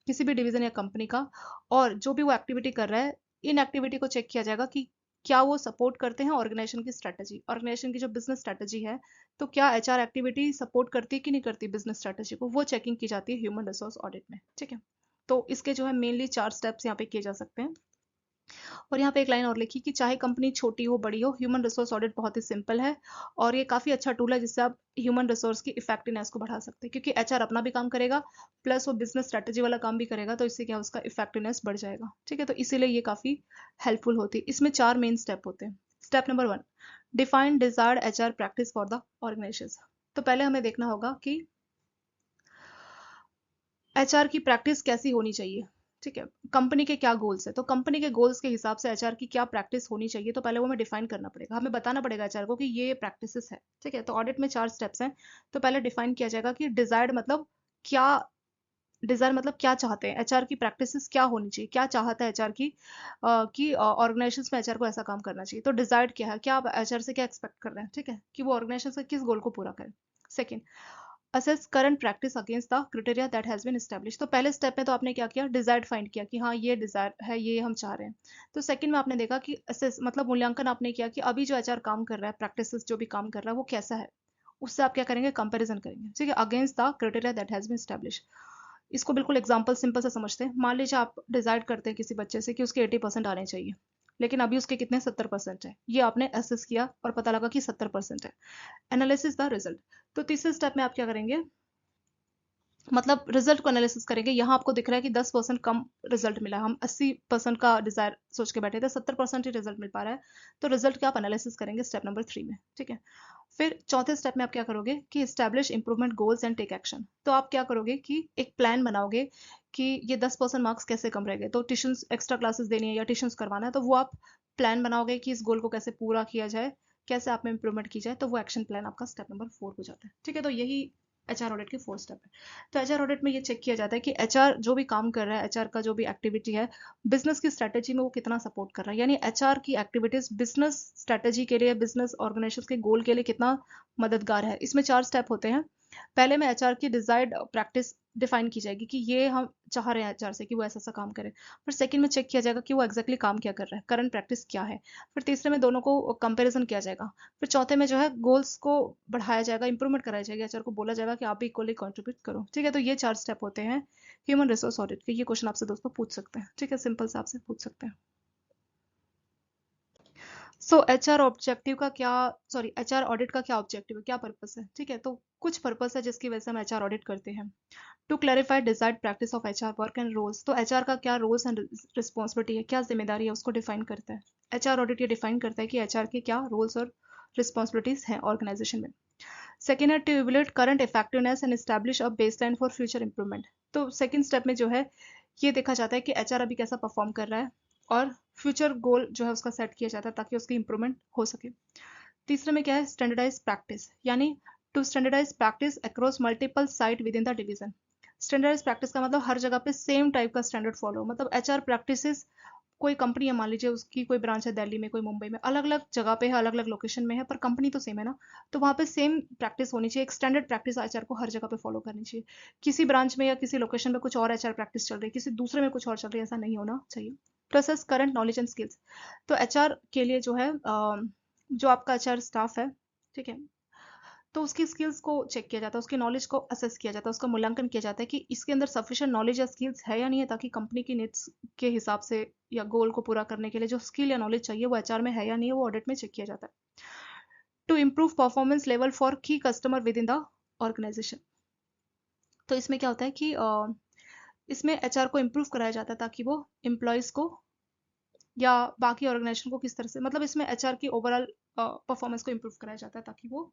किसी भी डिवीजन या कंपनी का। और जो भी वो एक्टिविटी कर रहा है, इन एक्टिविटी को चेक किया जाएगा कि क्या वो सपोर्ट करते हैं ऑर्गेनाइजेशन की स्ट्रैटेजी, ऑर्गेनाइजेशन की जो बिजनेस स्ट्रैटेजी है। तो क्या एचआर एक्टिविटी सपोर्ट करती है कि नहीं करती बिजनेस स्ट्रैटेजी को, वो चेकिंग की जाती है ह्यूमन रिसोर्स ऑडिट में, ठीक है। तो इसके जो है मेनली 4 स्टेप्स यहाँ पे किए जा सकते हैं। और यहाँ पे एक लाइन और लिखी कि चाहे कंपनी छोटी हो बड़ी हो, ह्यूमन रिसोर्स ऑडिट बहुत ही सिंपल है और ये काफ़ी अच्छा टूल है जिससे आप ह्यूमन रिसोर्स की इफेक्टिवनेस को बढ़ा सकते हैं, क्योंकि एचआर अपना भी काम करेगा प्लस वो बिजनेस स्ट्रेटेजी वाला काम भी करेगा, तो इससे क्या उसका इफेक्टिवनेस बढ़ जाएगा, ठीक है। तो इसीलिए ये काफ़ी हेल्पफुल होती है। इसमें 4 मेन स्टेप होते हैं। Step number 1, define desired HR practice for the organisation. तो पहले हमें देखना होगा कि एचआर की प्रैक्टिस कैसी होनी चाहिए, ठीक है, कंपनी के क्या गोल्स है, तो कंपनी के गोल्स के हिसाब से एचआर की क्या प्रैक्टिस होनी चाहिए, तो पहले वो हमें डिफाइन करना पड़ेगा, हमें बताना पड़ेगा एचआर को कि ये प्रैक्टिसेस है, ठीक है। तो ऑडिट में 4 स्टेप्स हैं। तो पहले डिफाइन किया जाएगा कि डिजायर्ड मतलब क्या, डिजायर मतलब क्या चाहते हैं, एचआर की प्रैक्टिसेस क्या होनी चाहिए, क्या चाहता है एचआर की कि ऑर्गेनाइजेशन में एचआर को ऐसा काम करना चाहिए। तो डिजायर्ड क्या है, क्या आप एचआर से क्या एक्सपेक्ट कर रहे हैं, ठीक है, कि वो ऑर्गेनाइजेशन से किस गोल को पूरा करें। Second, assess current practice against the criteria that has been establish. तो पहले स्टेप में तो आपने क्या किया, डिजायर्ड फाइंड किया कि हाँ ये डिजायर है, ये हम चाह रहे हैं। तो सेकंड में आपने देखा कि असेस मतलब मूल्यांकन आपने किया कि अभी जो एचआर काम कर रहा है, प्रैक्टिसेस जो भी काम कर रहा है वो कैसा है, उससे आप क्या करेंगे, कंपैरिजन करेंगे, ठीक है, against the criteria that has been establish. इसको बिल्कुल एग्जाम्पल सिंपल से समझते हैं। मान लीजिए आप डिसाइड करते हैं किसी बच्चे से कि उसके 80% आने चाहिए, लेकिन अभी उसके कितने 70% है, ये आपने असेस किया और पता लगा कि 70% है। Analysis the result. तो तीसरे स्टेप में आप क्या करेंगे, मतलब रिजल्ट को एनालिसिस करेंगे। यहाँ आपको दिख रहा है कि 10% कम रिजल्ट मिला, हम 80% का डिजायर सोच के बैठे थे, 70% ही रिजल्ट मिल पा रहा है। तो रिजल्ट का आप एनालिसिस करेंगे स्टेप नंबर 3 में, ठीक है। फिर चौथे स्टेप में आप क्या करोगे कि establish improvement goals and take action. तो आप क्या करोगे कि एक प्लान बनाओगे कि ये 10% मार्क्स कैसे कम रह गए, तो ट्यूशन एक्स्ट्रा क्लासेस देनी है या ट्यूशन करवाना है, तो वो आप प्लान बनाओगे कि इस गोल को कैसे पूरा किया जाए, कैसे आप में इंप्रूवमेंट की जाए। तो वो एक्शन प्लान आपका स्टेप नंबर 4 हो जाता है, ठीक है। तो यही एचआर ऑडिट के 4 स्टेप है। तो एचआर ऑडिट में ये चेक किया जाता है कि एचआर जो भी काम कर रहा है, एचआर का जो भी एक्टिविटी है, बिजनेस की स्ट्रेटेजी में वो कितना सपोर्ट कर रहा है, यानी एचआर की एक्टिविटीज बिजनेस स्ट्रेटेजी के लिए, बिजनेस ऑर्गेनाइजेशन के गोल के लिए कितना मददगार है। इसमें 4 स्टेप होते हैं। पहले में एचआर की डिजायर्ड प्रैक्टिस डिफाइन की जाएगी कि ये हम चाह रहे हैं एचआर से कि वो ऐसा ऐसा काम करे। फिर सेकंड में चेक किया जाएगा कि वो एग्जैक्टली काम क्या कर रहा है, करंट प्रैक्टिस क्या है। फिर तीसरे में दोनों को कंपैरिजन किया जाएगा। फिर चौथे में जो है गोल्स को बढ़ाया जाएगा, इंप्रूवमेंट कराया जाएगा, एचआर को बोला जाएगा कि आप भी इक्वली कंट्रीब्यूट करो, ठीक है। तो ये 4 स्टेप होते हैं ह्यूमन रिसोर्स ऑडिट के। ये क्वेश्चन आपसे दोस्तों पूछ सकते हैं, ठीक है, सिंपल से आपसे पूछ सकते हैं। सो एचआर ऑब्जेक्टिव का क्या, सॉरी एचआर ऑडिट का क्या ऑब्जेक्टिव है, क्या पर्पस है, ठीक है। तो कुछ पर्पस है जिसकी वजह से हम एचआर ऑडिट करते हैं। To clarify desired practice of HR work and roles. तो एचआर का क्या रोल्स एंड रिस्पॉन्सिबिलिटी है, क्या जिम्मेदारी है, उसको डिफाइन करता है। एचआर ऑडिट ये डिफाइन करता है कि एचआर के क्या रोल्स और रिस्पॉन्सिबिलिटीज हैं ऑर्गेनाइजेशन में। सेकेंड है to evaluate current effectiveness and establish a baseline for future improvement. तो सेकेंड स्टेप में जो है ये देखा जाता है कि एचआर अभी कैसा परफॉर्म कर रहा है और फ्यूचर गोल जो है उसका सेट किया जाता है ताकि उसकी इंप्रूवमेंट हो सके। तीसरे में क्या है, स्टैंडर्डाइज प्रैक्टिस, यानी to standardize practice across multiple site with in the division. Standardize practice का मतलब हर जगह पे सेम टाइप का स्टैंडर्ड फॉलो, मतलब एचआर प्रैक्टिसेस, कोई कंपनी है मान लीजिए उसकी कोई ब्रांच है दिल्ली में, कोई मुंबई में, अलग अलग जगह पे है, अलग अलग लोकेशन में है, पर कंपनी तो सेम है ना। तो वहाँ पे सेम प्रैक्टिस होनी चाहिए, एक स्टैंडर्ड प्रैक्टिस एचआर को हर जगह पे फॉलो करनी चाहिए। किसी ब्रांच में या किसी लोकेशन में कुछ और एचआर प्रैक्टिस चल रही है, किसी दूसरे में कुछ और चल रही है, ऐसा नहीं होना चाहिए। Plus current knowledge and skills. तो एचआर के लिए जो है जो आपका एचआर स्टाफ है, ठीक है, तो उसकी स्किल्स को चेक किया जाता है, उसकी नॉलेज को असेस किया जाता है, उसका मूल्यांकन किया जाता है कि इसके अंदर सफिशिएंट नॉलेज या स्किल्स है या नहीं है, ताकि कंपनी की नीड्स के हिसाब से या गोल को पूरा करने के लिए जो स्किल या नॉलेज चाहिए वो एचआर में है या नहीं है, वो ऑडिट में चेक किया जाता है। To improve performance level for key customer with in the organisation. तो इसमें क्या होता है कि इसमें एचआर को इम्प्रूव कराया जाता है ताकि वो एम्प्लॉयज को या बाकी ऑर्गेनाइजेशन को किस तरह से, मतलब इसमें एचआर की ओवरऑल परफॉर्मेंस को इम्प्रूव कराया जाता है ताकि वो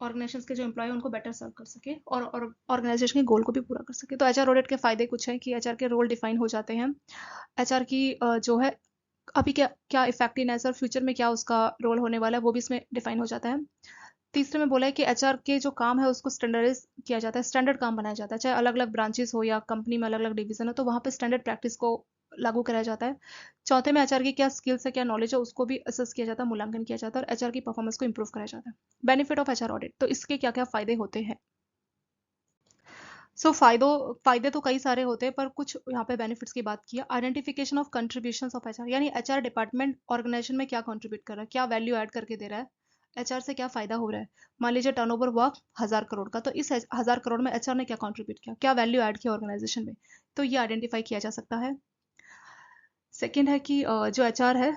ऑर्गेनाइजेशन के जो एम्प्लॉय उनको बेटर सर्व कर सके और ऑर्गेनाइजेशन के गोल को भी पूरा कर सके। तो एचआर ऑडिट के फायदे कुछ हैं कि एचआर के रोल डिफाइन हो जाते हैं, एचआर की जो है अभी क्या क्या इफेक्टिवनेस और फ्यूचर में क्या उसका रोल होने वाला है वो भी इसमें डिफाइन हो जाता है। तीसरे में बोला है कि एचआर के जो काम है उसको स्टैंडर्डाइज किया जाता है, स्टैंडर्ड काम बनाया जाता है, चाहे अलग अलग ब्रांचेस हो या कंपनी में अलग अलग डिवीजन हो तो वहाँ पे स्टैंडर्ड प्रैक्टिस को लागू कराया जाता है। चौथे में एचआर की क्या स्किल्स है, क्या नॉलेज है, उसको भी असेस किया जाता है, मूल्यांकन किया जाता है और एचआर की परफॉर्मेंस को इंप्रूव कराया जाता है। बेनिफिट ऑफ एचआर ऑडिट, तो इसके क्या क्या फायदे होते हैं। फायदे तो कई सारे होते हैं पर कुछ यहाँ पे बेनिफिट्स की बात की है। Identification of contributions of HR, यानी एचआर डिपार्टमेंट ऑर्गेनाइजेशन में क्या कंट्रीब्यूट कर रहा है, क्या वैल्यू ऐड करके दे रहा है, एचआर से क्या फायदा हो रहा है। मान लीजिए टर्नओवर हुआ 1000 करोड़ का, तो इस 1000 करोड़ में एचआर ने क्या कंट्रीब्यूट किया, क्या वैल्यू ऐड किया ऑर्गेनाइजेशन में, तो ये आइडेंटिफाई किया जा सकता है। सेकेंड है कि जो एचआर है,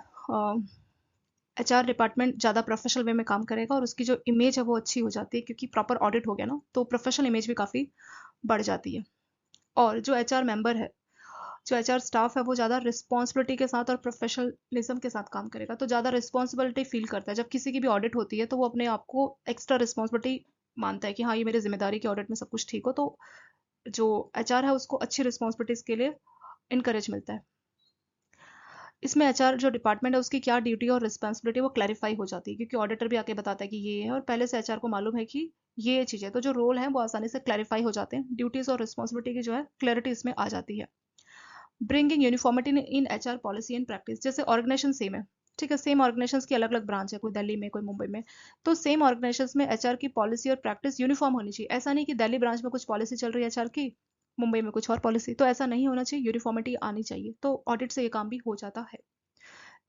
एचआर डिपार्टमेंट ज़्यादा प्रोफेशनल वे में काम करेगा और उसकी जो इमेज है वो अच्छी हो जाती है क्योंकि प्रॉपर ऑडिट हो गया ना, तो प्रोफेशनल इमेज भी काफ़ी बढ़ जाती है। और जो एचआर मेंबर है, जो एचआर स्टाफ है वो ज़्यादा रिस्पॉन्सिबिलिटी के साथ और प्रोफेशनलिज्म के साथ काम करेगा, तो ज़्यादा रिस्पॉन्सिबिलिटी फील करता है। जब किसी की भी ऑडिट होती है तो वो अपने आप को एक्स्ट्रा रिस्पॉन्सिबिलिटी मानता है कि हाँ ये मेरी जिम्मेदारी की ऑडिट में सब कुछ ठीक हो, तो जो एचआर है उसको अच्छी रिस्पॉन्सिबिलिटीज के लिए इनकरेज मिलता है। इसमें एचआर जो डिपार्टमेंट है उसकी क्या ड्यूटी और रिस्पॉन्सिबिलिटी वो क्लैरिफाई हो जाती है क्योंकि ऑडिटर भी आके बताता है कि ये है और पहले से एचआर को मालूम है कि ये चीज़ है, तो जो रोल है वो आसानी से क्लैरिफाई हो जाते हैं, ड्यूटीज और रिस्पॉन्सिबिलिटी की जो है क्लैरिटी इसमें आ जाती है। Bringing uniformity in HR policy and practice, जैसे ऑर्गेनाइजेशन सेम है, ठीक है, सेम ऑर्गेनाइजेशन की अलग अलग ब्रांच है, कोई दिल्ली में कोई मुंबई में, तो सेम ऑर्गेनाइजेशन में एचआर की पॉलिसी और प्रैक्टिस यूनिफॉर्म होनी चाहिए। ऐसा नहीं कि दिल्ली ब्रांच में कुछ पॉलिसी चल रही है एचआर की, मुंबई में कुछ और पॉलिसी, तो ऐसा नहीं होना चाहिए, यूनिफॉर्मिटी आनी चाहिए, तो ऑडिट से ये काम भी हो जाता है।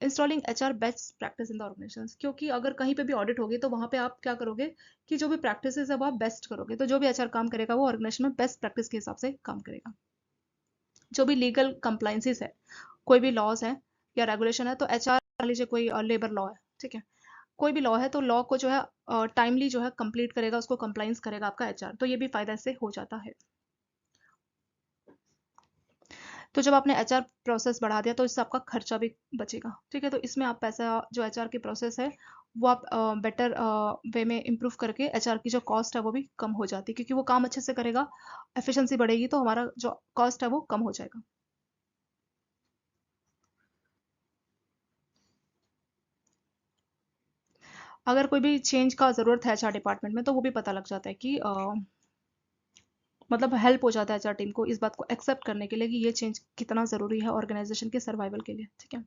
Installing HR best practice in the organization, क्योंकि अगर कहीं पे भी ऑडिट होगी तो वहां पे आप क्या करोगे कि जो भी प्रैक्टिस है वो आप बेस्ट करोगे, तो जो भी एचआर काम करेगा वो ऑर्गेनाइजेशन में बेस्ट प्रैक्टिस के हिसाब से काम करेगा। जो भी लीगल कंप्लाइंसेस है, कोई भी लॉज है या रेगुलेशन है, तो एचआर मान लीजिए कोई लेबर लॉ है, ठीक है, कोई भी लॉ है तो लॉ को जो है टाइमली जो है कंप्लीट करेगा, उसको कंप्लाइंस करेगा आपका एचआर, तो ये भी फायदा इससे हो जाता है। तो जब आपने एचआर प्रोसेस बढ़ा दिया तो इससे आपका खर्चा भी बचेगा, ठीक है, तो इसमें आप पैसा जो एचआर की प्रोसेस है वो आप बेटर वे में इम्प्रूव करके एचआर की जो कॉस्ट है वो भी कम हो जाती है क्योंकि वो काम अच्छे से करेगा, एफिशिएंसी बढ़ेगी तो हमारा जो कॉस्ट है वो कम हो जाएगा। अगर कोई भी चेंज का ज़रूरत है एचआर डिपार्टमेंट में तो वो भी पता लग जाता है कि मतलब हेल्प हो जाता है एचआर टीम को इस बात को एक्सेप्ट करने के लिए कि ये चेंज कितना ज़रूरी है ऑर्गेनाइजेशन के सर्वाइवल के लिए, ठीक है।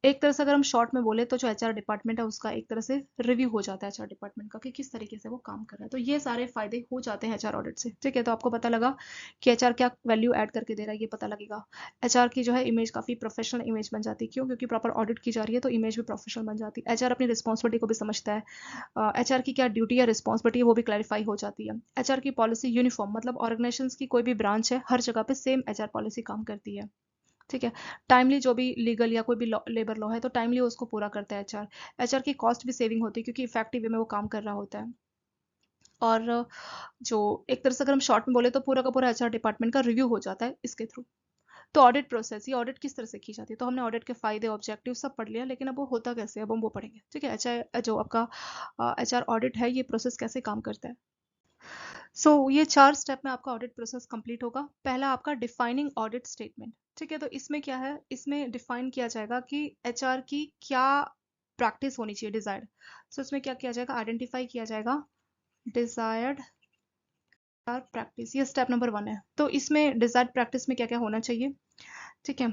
एक तरह से अगर हम शॉर्ट में बोले तो जो एचआर डिपार्टमेंट है उसका एक तरह से रिव्यू हो जाता है एचआर डिपार्टमेंट का कि किस तरीके से वो काम कर रहा है, तो ये सारे फायदे हो जाते हैं एचआर ऑडिट से, ठीक है। तो आपको पता लगा कि एचआर क्या वैल्यू ऐड करके दे रहा है, ये पता लगेगा। एचआर की जो है इमेज काफ़ी प्रोफेशनल इमेज बन जाती है, क्यों, क्योंकि प्रॉपर ऑडिट की जा रही है तो इमेज भी प्रोफेशनल बन जाती है, एचआर अपनी रिस्पॉन्सिबिलिटी को भी समझता है, एचआर की क्या ड्यूटी या रिस्पॉन्सिबिलिटी है वो भी क्लैरिफाई हो जाती है। एचआर की पॉलिसी यूनिफॉर्म, मतलब ऑर्गेनाइजेशन की कोई भी ब्रांच है हर जगह पे सेम एचआर पॉलिसी काम करती है, ठीक है। टाइमली जो भी लीगल या कोई भी लेबर लॉ है तो टाइमली उसको पूरा करता है एचआर। एचआर की कॉस्ट भी सेविंग होती है क्योंकि इफेक्टिव वे में वो काम कर रहा होता है। और जो एक तरह से अगर हम शॉर्ट में बोले तो पूरा का पूरा एचआर डिपार्टमेंट का रिव्यू हो जाता है इसके थ्रू। तो ऑडिट प्रोसेस, ये ऑडिट किस तरह से की जाती है, तो हमने ऑडिट के फायदे ऑब्जेक्टिव सब पढ़ लिया, लेकिन अब वो होता कैसे है अब हम वो पढ़ेंगे, ठीक है। एचआर जो आपका एचआर ऑडिट है ये प्रोसेस कैसे काम करता है। ये 4 स्टेप में आपका ऑडिट प्रोसेस कंप्लीट होगा। पहला आपका डिफाइनिंग ऑडिट स्टेटमेंट, ठीक है, तो इसमें क्या है, इसमें डिफाइन किया जाएगा कि एचआर की क्या प्रैक्टिस होनी चाहिए डिजायर्ड। इसमें क्या किया जाएगा, आइडेंटिफाई किया जाएगा डिजायर्ड प्रैक्टिस, ये स्टेप नंबर 1 है। तो इसमें डिजायर्ड प्रैक्टिस में क्या क्या होना चाहिए, ठीक है।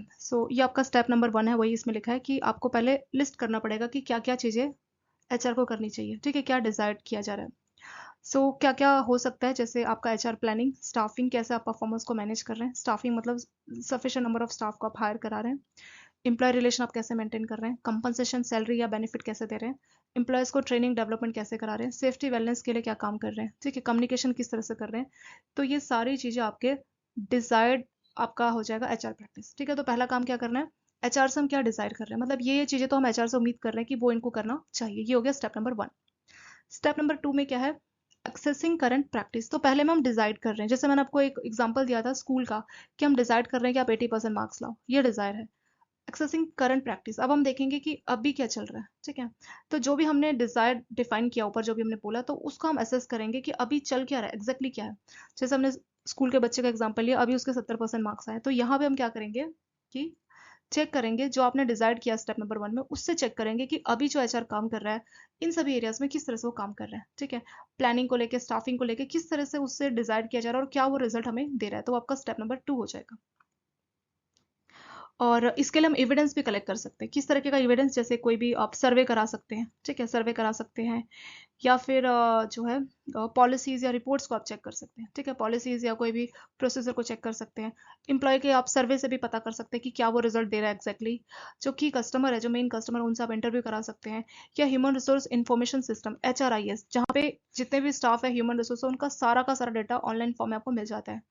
ये आपका स्टेप नंबर 1 है, वही इसमें लिखा है कि आपको पहले लिस्ट करना पड़ेगा कि क्या क्या चीजें एचआर को करनी चाहिए, ठीक है, क्या डिजायर्ड किया जा रहा है। क्या क्या हो सकता है, जैसे आपका एचआर प्लानिंग, स्टाफिंग, कैसे आप परफॉर्मेंस को मैनेज कर रहे हैं, स्टाफिंग मतलब सफिशिएंट नंबर ऑफ स्टाफ को आप हायर करा रहे हैं। एम्प्लॉय रिलेशन आप कैसे मेंटेन कर रहे हैं, कंपनसेशन सैलरी या बेनिफिट कैसे दे रहे हैं, एम्प्लॉयज को ट्रेनिंग डेवलपमेंट कैसे करा रहे हैं, सेफ्टी वेलनेस के लिए क्या काम कर रहे हैं, ठीक है, कम्युनिकेशन किस तरह से कर रहे हैं। तो ये सारी चीजें आपके डिजायर्ड आपका हो जाएगा एचआर प्रैक्टिस, ठीक है। तो पहला काम क्या करना है, एचआर से हम क्या डिसाइड कर रहे हैं, मतलब ये चीजें तो हम एचआर से उम्मीद कर रहे हैं कि वो इनको करना चाहिए, ये हो गया स्टेप नंबर 1। स्टेप नंबर 2 में क्या है, एक्सेसिंग करंट प्रैक्टिस। तो पहले में हम डिसाइड कर रहे हैं, जैसे मैंने आपको एक एग्जांपल दिया था स्कूल का कि हम डिसाइड कर रहे हैं कि आप 80% मार्क्स लाओ, ये डिजायर है। एक्सेसिंग करंट प्रैक्टिस, अब हम देखेंगे कि अभी क्या चल रहा है, ठीक है। तो जो भी हमने डिजायर डिफाइन किया ऊपर, जो भी हमने बोला, तो उसको हम असेस करेंगे कि अभी चल क्या रहा है, एग्जैक्टली क्या है। जैसे हमने स्कूल के बच्चे का एग्जाम्पल लिया, अभी उसके 70% मार्क्स आए, तो यहाँ पे हम क्या करेंगे कि चेक करेंगे जो आपने डिसाइड किया स्टेप नंबर 1 में, उससे चेक करेंगे कि अभी जो एचआर काम कर रहा है इन सभी एरियाज में किस तरह से वो काम कर रहा है, ठीक है। प्लानिंग को लेके, स्टाफिंग को लेके किस तरह से उससे डिसाइड किया जा रहा है और क्या वो रिजल्ट हमें दे रहा है, तो आपका स्टेप नंबर 2 हो जाएगा। और इसके लिए हम एविडेंस भी कलेक्ट कर सकते हैं। किस तरीके का एविडेंस, जैसे कोई भी आप सर्वे करा सकते हैं, ठीक है, सर्वे करा सकते हैं, या फिर जो है पॉलिसीज या रिपोर्ट्स को आप चेक कर सकते हैं, ठीक है, पॉलिसीज या कोई भी प्रोसीजर को चेक कर सकते हैं। एम्प्लॉय के आप सर्वे से भी पता कर सकते हैं कि क्या वो रिजल्ट दे रहा है एग्जैक्टली। जो की कस्टमर है, जो मेन कस्टमर, उनसे आप इंटरव्यू करा सकते हैं। या human resource information system HRIS, जहाँ पे जितने भी स्टाफ है ह्यूमन रिसोर्स, उनका सारा का सारा डाटा ऑनलाइन फॉर्म में आपको मिल जाता है।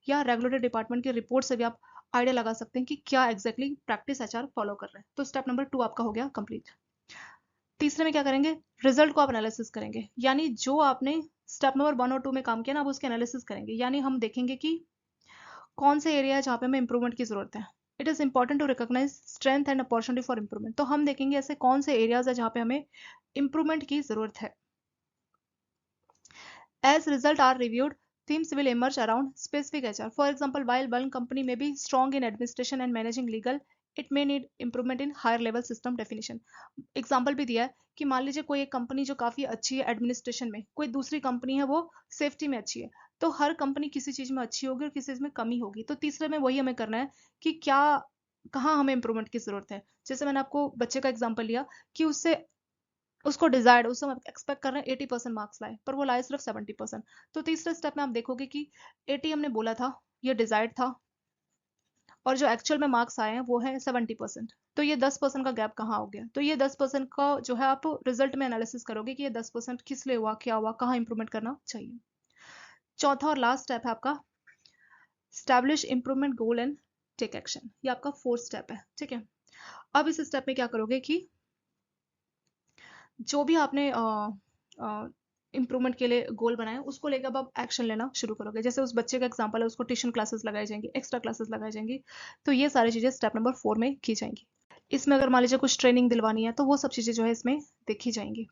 या रेगुलेटरी डिपार्टमेंट की रिपोर्ट से भी आप आइडिया लगा सकते हैं कि क्या एग्जैक्टली प्रैक्टिस एचआर फॉलो कर रहे हैं। तो स्टेप नंबर 2 आपका हो गया कंप्लीट। तीसरे में क्या करेंगे, रिजल्ट को आप एनालिसिस करेंगे, यानी जो आपने स्टेप नंबर 1 और 2 में काम किया ना, आप उसके एनालिसिस करेंगे। यानी हम देखेंगे कि कौन से एरिया है जहाँ पे हमें इंप्रूवमेंट की जरूरत है। It is important to recognize strength and opportunity for improvement. तो हम देखेंगे ऐसे कौन से एरियाज है जहाँ पे हमें इंप्रूवमेंट की जरूरत है। As result are reviewed, themes will emerge around specific HR. For example, while one company may be strong in administration and managing legal, it may need improvement in higher level system definition. Example भी दिया है कि मान लीजिए कोई एक company जो काफी अच्छी है एडमिनिस्ट्रेशन में, कोई दूसरी कंपनी है वो सेफ्टी में अच्छी है। तो हर कंपनी किसी चीज में अच्छी होगी और किसी चीज में कमी होगी। तो तीसरे में वही हमें करना है कि क्या, कहाँ हमें इंप्रूवमेंट की जरूरत है। जैसे मैंने आपको बच्चे का एग्जाम्पल लिया कि उससे उसको डिजायर्ड, उससे हम एक्सपेक्ट कर रहे हैं 80% मार्क्स लाए, पर वो लाए सिर्फ 70%। तो तीसरे स्टेप में आप देखोगे कि 80 हमने बोला था, ये डिजायर्ड था, और जो एक्चुअल में मार्क्स आए हैं वो है 70%। तो ये 10% का गैप कहाँ हो गया। तो ये 10% का जो है आप रिजल्ट में एनालिसिस करोगे कि ये 10% किस लिए हुआ, क्या हुआ, कहाँ इंप्रूवमेंट करना चाहिए। चौथा और लास्ट स्टेप है आपका establish improvement goal and take action. ये आपका फोर्थ स्टेप है, ठीक है। अब इस स्टेप में क्या करोगे कि जो भी आपने इम्प्रूवमेंट के लिए गोल बनाया, उसको लेकर अब आप एक्शन लेना शुरू करोगे। जैसे उस बच्चे का एग्जांपल है, उसको ट्यूशन क्लासेस लगाई जाएंगी, एक्स्ट्रा क्लासेस लगाई जाएंगी। तो ये सारी चीजें स्टेप नंबर 4 में की जाएंगी। इसमें अगर मान लीजिए कुछ ट्रेनिंग दिलवानी है, तो वो सब चीजें जो है इसमें देखी जाएंगी।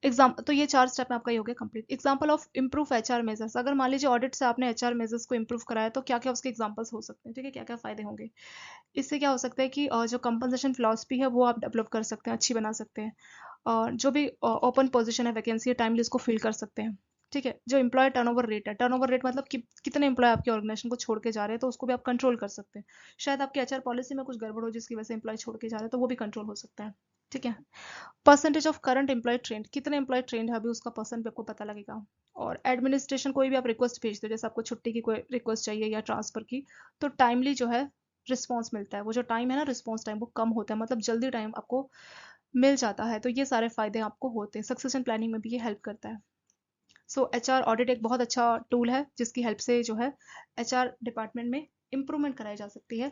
एग्जाम तो ये 4 स्टेप में आपका ये हो गया complete. Example of improve HR measures, अगर मान लीजिए ऑडिट से आपने एचआर मेजर्स को इम्प्रूव कराया, तो क्या क्या उसके एग्जांपल्स हो सकते हैं, ठीक है, क्या क्या फायदे होंगे। इससे क्या हो सकता है कि जो कंपनसेशन फिलॉसफी है वो आप डेवलप कर सकते हैं, अच्छी बना सकते हैं। और जो भी ओपन पोजीशन है, वैकेंसी है, टाइमली उसको फिल कर सकते हैं, ठीक है। जो एम्प्लॉय टर्नओवर रेट है, टर्नओवर रेट मतलब कि कितने एम्प्लॉय आपके ऑर्गेनाइजेशन को छोड़ के जा रहे हैं, तो उसको भी आप कंट्रोल कर सकते हैं। शायद आपकी एचआर पॉलिसी में कुछ गड़बड़ हो जिसकी वजह से एम्प्लॉय छोड़ के जा रहे हैं, तो वो भी कंट्रोल हो सकता है, ठीक है। Percentage of current employee trained, कितने एम्प्लॉय ट्रेंड है अभी, उसका परसेंट भी आपको पता लगेगा। और एडमिनिस्ट्रेशन, कोई भी आप रिक्वेस्ट भेजते हो, जैसे आपको छुट्टी की कोई रिक्वेस्ट चाहिए या ट्रांसफर की, तो टाइमली जो है रिस्पॉन्स मिलता है। वो जो टाइम है ना, रिस्पॉन्स टाइम, वो कम होता है, मतलब जल्दी टाइम आपको मिल जाता है। तो ये सारे फायदे आपको होते हैं। सक्सेशन प्लानिंग में भी ये हेल्प करता है। सो एचआर ऑडिट एक बहुत अच्छा टूल है जिसकी हेल्प से जो है एचआर डिपार्टमेंट में इंप्रूवमेंट कराई जा सकती है।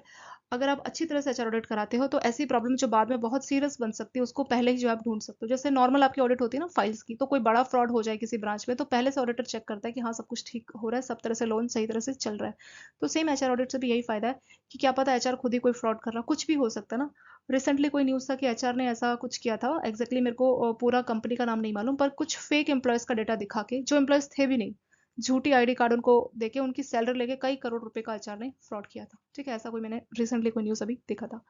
अगर आप अच्छी तरह से एचआर ऑडिट कराते हो, तो ऐसी प्रॉब्लम जो बाद में बहुत सीरियस बन सकती है, उसको पहले ही जो आप ढूंढ सकते हो। जैसे नॉर्मल आपकी ऑडिट होती है ना फाइल्स की, तो कोई बड़ा फ्रॉड हो जाए किसी ब्रांच में, तो पहले से ऑडिटर चेक करता है कि हाँ सब कुछ ठीक हो रहा है, सब तरह से लोन सही तरह से चल रहा है। तो सेम एचआर ऑडिट से भी यही फायदा है कि क्या पता एचआर खुद ही कोई फ्रॉड कर रहा, कुछ भी हो सकता है ना। रिसेंटली कोई न्यूज़ था कि एचआर ने ऐसा कुछ किया था, एग्जैक्टली मेरे को पूरा कंपनी का नाम नहीं मालूम, पर कुछ फेक एम्प्लॉयज का डेटा दिखा के, जो एम्प्लॉयज थे भी नहीं, झूठी आईडी कार्ड उनको देके उनकी सैलरी लेके कई करोड़ रुपए का एचआर ने फ्रॉड किया था, ठीक है। ऐसा कोई मैंने रिसेंटली कोई न्यूज़ अभी देखा था।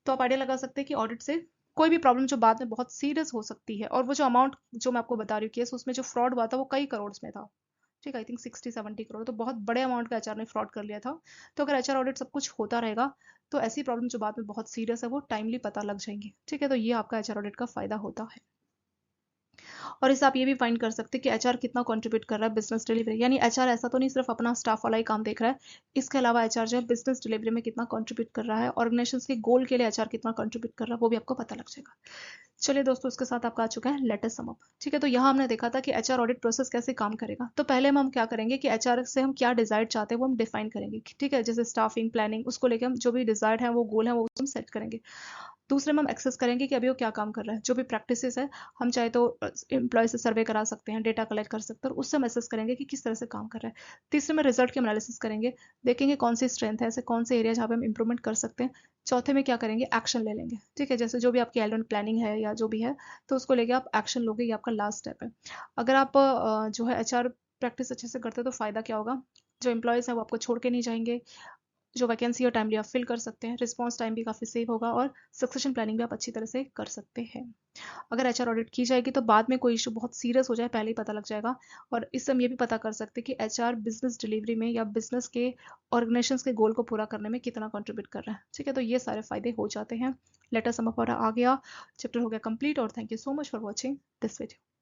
तो आप आइडिया लगा सकते हैं कि ऑडिट से कोई भी प्रॉब्लम जो बाद में बहुत सीरियस हो सकती है, और वो जो अमाउंट जो मैं आपको बता रही हूँ केस, उसमें जो फ्रॉड हुआ था वो कई करोड़ में था, ठीक है, आई थिंक 60-70 करोड़, तो बहुत बड़े अमाउंट का एचआर ने फ्रॉड कर लिया था। तो अगर एचआर ऑडिट सब कुछ होता रहेगा, तो ऐसी प्रॉब्लम जो बाद में बहुत सीरियस है वो टाइमली पता लग जाएंगी, ठीक है। तो ये आपका एचआर ऑडिट का फायदा होता है। और इससे आप ये भी फाइंड कर सकते हैं कि एचआर कितना कंट्रीब्यूट कर रहा है बिजनेस डिलीवरी, यानी एचआर ऐसा तो नहीं सिर्फ अपना स्टाफ वाला ही काम देख रहा है, इसके अलावा एचआर जो है बिजनेस डिलीवरी में कितना कंट्रीब्यूट कर रहा है, ऑर्गेनाइजेशन के गोल के लिए एचआर कितना कंट्रीब्यूट कर रहा है, वो भी आपको पता लग जाएगा। चलिए दोस्तों, इसके साथ आपका आ चुका है लेटेस्ट सम अप, ठीक है। तो यहाँ हमने देखा था कि एचआर ऑडिट प्रोसेस कैसे काम करेगा। तो पहले हम क्या करेंगे कि एचआर से हम क्या डिजायर्ड चाहते हैं वो हम डिफाइन करेंगे, ठीक है। जैसे स्टाफिंग, प्लानिंग, उसको लेकर हम जो भी डिजायर्ड है वो गोल है वो हम सेट करेंगे। दूसरे में हम एक्सेस करेंगे कि अभी वो क्या काम कर रहा है, जो भी प्रैक्टिसेस है हम चाहे तो एम्प्लॉय से सर्वे करा सकते हैं, डेटा कलेक्ट कर सकते हैं और उससे हम एसेस करेंगे कि किस तरह से काम कर रहा है। तीसरे में रिजल्ट की एनालिसिस करेंगे, देखेंगे कौन सी स्ट्रेंथ है, ऐसे कौन से एरिया जहाँ पे हम इंप्रूवमेंट कर सकते हैं। चौथे में क्या करेंगे, एक्शन ले लेंगे। ठीक है, जैसे जो भी आपकी एल प्लानिंग है या जो भी है, तो उसको लेके आप एक्शन लोगे, ये आपका लास्ट स्टेप है। अगर आप जो है एचआर प्रैक्टिस अच्छे से करते हो तो फायदा क्या होगा, जो एम्प्लॉयज़ हैं वो आपको छोड़ के नहीं जाएंगे, जो वैकेंसी है टाइमली आप फिल कर सकते हैं, रिस्पॉन्स टाइम भी काफ़ी सेव होगा और सक्सेशन प्लानिंग भी आप अच्छी तरह से कर सकते हैं। अगर एचआर ऑडिट की जाएगी तो बाद में कोई इशू बहुत सीरियस हो जाए पहले ही पता लग जाएगा, और इससे हम ये भी पता कर सकते हैं कि एचआर बिजनेस डिलीवरी में या बिजनेस के ऑर्गेनाइजेशन के गोल को पूरा करने में कितना कंट्रीब्यूट कर रहा है। ठीक है, तो ये सारे फायदे हो जाते हैं। लेटर सम अप आ गया, चैप्टर हो गया कंप्लीट, और thank you so much for watching this video.